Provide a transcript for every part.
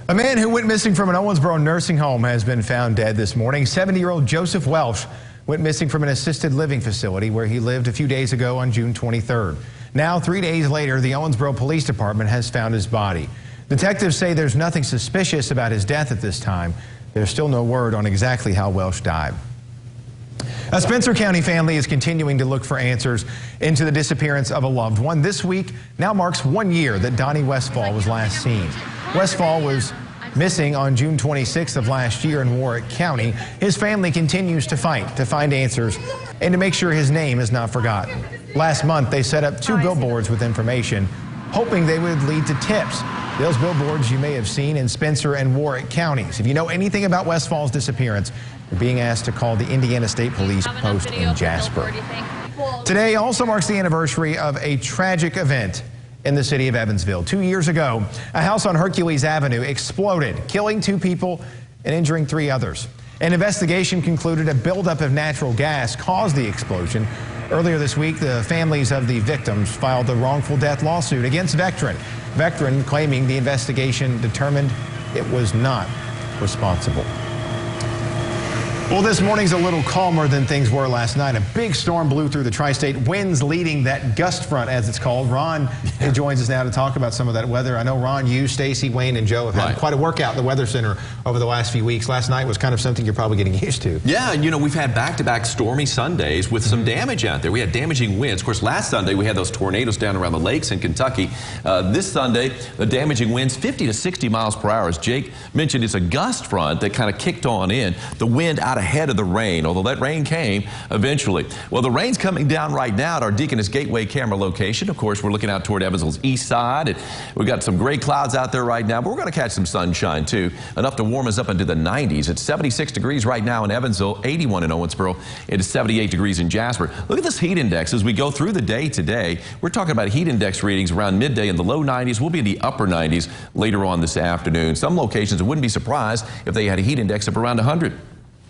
A man who went missing from an Owensboro nursing home has been found dead this morning. 70-year-old Joseph Welsh went missing from an assisted living facility where he lived a few days ago on June 23rd. Now, 3 days later, the Owensboro Police Department has found his body. Detectives say there's nothing suspicious about his death at this time. There's still no word on exactly how Welsh died. A Spencer County family is continuing to look for answers into the disappearance of a loved one. This week now marks 1 year that Donnie Westfall was last seen. Westfall was missing on June 26th of last year in Warwick County. His family continues to fight to find answers and to make sure his name is not forgotten. Last month, they set up 2 billboards with information, hoping they would lead to tips. Those billboards you may have seen in Spencer and Warwick counties. If you know anything about Westfall's disappearance, you're being asked to call the Indiana State Police post in Jasper. Today also marks the anniversary of a tragic event in the city of Evansville. 2 years ago, a house on Hercules Avenue exploded, killing 2 people and injuring 3 others. An investigation concluded a buildup of natural gas caused the explosion. Earlier this week, the families of the victims filed a wrongful death lawsuit against Vectren. Vectren claiming the investigation determined it was not responsible. Well, this morning's a little calmer than things were last night. A big storm blew through the tri-state, winds leading that gust front, as it's called. Ron joins us now to talk about some of that weather. I know, Ron, you, Stacy, Wayne, and Joe have had quite a workout in the Weather Center over the last few weeks. Last night was kind of something you're probably getting used to. Yeah, you know, we've had back-to-back stormy Sundays with some damage out there. We had damaging winds. Of course, last Sunday we had those tornadoes down around the lakes in Kentucky. This Sunday, the damaging winds 50 to 60 miles per hour. As Jake mentioned, it's a gust front that kind of kicked on in. The wind out ahead of the rain, although that rain came eventually. Well, the rain's coming down right now at our Deaconess Gateway camera location. Of course, we're looking out toward Evansville's east side. And we've got some gray clouds out there right now, but we're going to catch some sunshine too, enough to warm us up into the 90s. It's 76 degrees right now in Evansville, 81 in Owensboro. It is 78 degrees in Jasper. Look at this heat index as we go through the day today. We're talking about heat index readings around midday in the low 90s. We'll be in the upper 90s later on this afternoon. Some locations, I wouldn't be surprised if they had a heat index of around 100.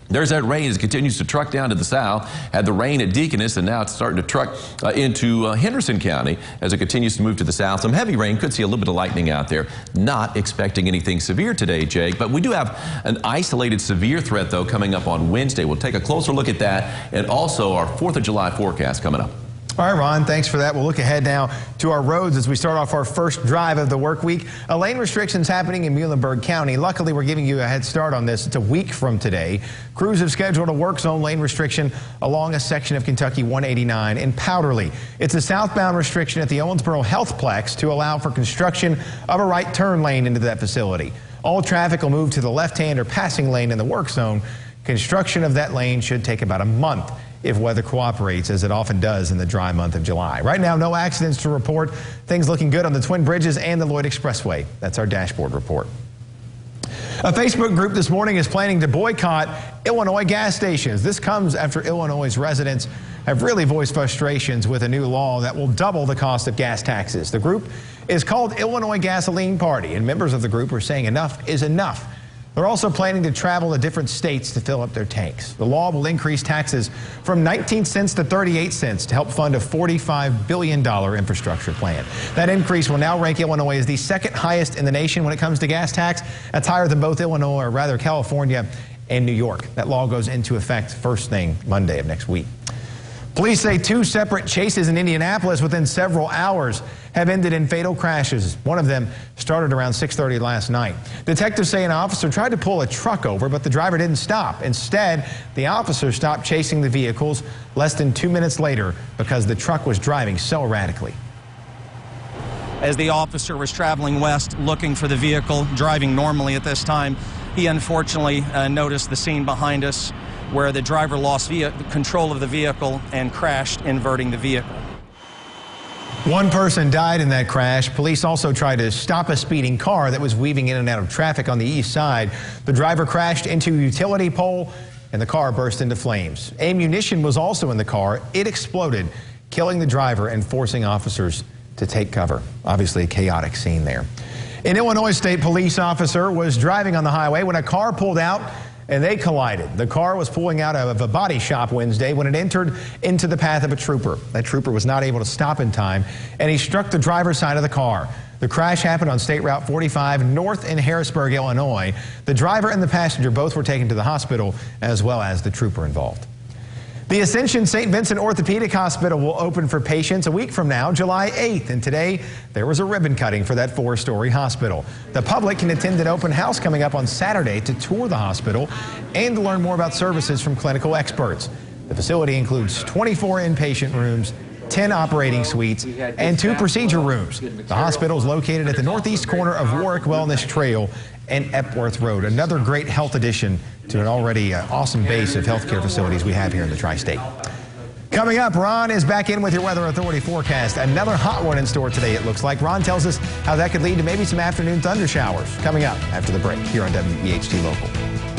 There's that rain as it continues to truck down to the south. Had the rain at Deaconess, and now it's starting to truck into Henderson County as it continues to move to the south. Some heavy rain, could see a little bit of lightning out there. Not expecting anything severe today, Jake, but we do have an isolated severe threat, though, coming up on Wednesday. We'll take a closer look at that and also our 4th of July forecast coming up. All right, Ron, thanks for that. We'll look ahead now to our roads as we start off our first drive of the work week. Lane restrictions happening in Muhlenberg County. Luckily, we're giving you a head start on this. It's a week from today. Crews have scheduled a work zone lane restriction along a section of Kentucky 189 in Powderly. It's a southbound restriction at the Owensboro Healthplex to allow for construction of a right turn lane into that facility. All traffic will move to the left-hand or passing lane in the work zone. Construction of that lane should take about a month if weather cooperates, as it often does in the dry month of July. Right now, no accidents to report. Things looking good on the Twin Bridges and the Lloyd Expressway. That's our dashboard report. A Facebook group this morning is planning to boycott Illinois gas stations. This comes after Illinois' residents have really voiced frustrations with a new law that will double the cost of gas taxes. The group is called Illinois Gasoline Party, and members of the group are saying enough is enough. They're also planning to travel to different states to fill up their tanks. The law will increase taxes from 19 cents to 38 cents to help fund a $45 billion infrastructure plan. That increase will now rank Illinois as the second highest in the nation when it comes to gas tax. That's higher than both Illinois, or rather California, and New York. That law goes into effect first thing Monday of next week. Police say 2 separate chases in Indianapolis within several hours have ended in fatal crashes. One of them started around 6:30 last night. Detectives say an officer tried to pull a truck over, but the driver didn't stop. Instead, the officer stopped chasing the vehicles less than 2 minutes later because the truck was driving so erratically. As the officer was traveling west looking for the vehicle, driving normally at this time, he unfortunately noticed the scene behind us where the driver lost control of the vehicle and crashed, inverting the vehicle. 1 person died in that crash. Police also tried to stop a speeding car that was weaving in and out of traffic on the east side. The driver crashed into a utility pole and the car burst into flames. Ammunition was also in the car. It exploded, killing the driver and forcing officers to take cover. Obviously a chaotic scene there. An Illinois State Police officer was driving on the highway when a car pulled out and they collided. The car was pulling out of a body shop Wednesday when it entered into the path of a trooper. That trooper was not able to stop in time, and he struck the driver's side of the car. The crash happened on State Route 45 north in Harrisburg, Illinois. The driver and the passenger both were taken to the hospital, as well as the trooper involved. The Ascension St. Vincent Orthopedic Hospital will open for patients a week from now, July 8th. And today, there was a ribbon cutting for that 4-story hospital. The public can attend an open house coming up on Saturday to tour the hospital and to learn more about services from clinical experts. The facility includes 24 inpatient rooms, 10 operating suites, and 2 procedure rooms. The hospital is located at the northeast corner of Warwick Wellness Trail and Epworth Road. Another great health addition to an already awesome base of healthcare facilities we have here in the tri-state. Coming up, Ron is back in with your Weather Authority forecast. Another hot one in store today, it looks like. Ron tells us how that could lead to maybe some afternoon thunder showers. Coming up after the break here on WBHT Local.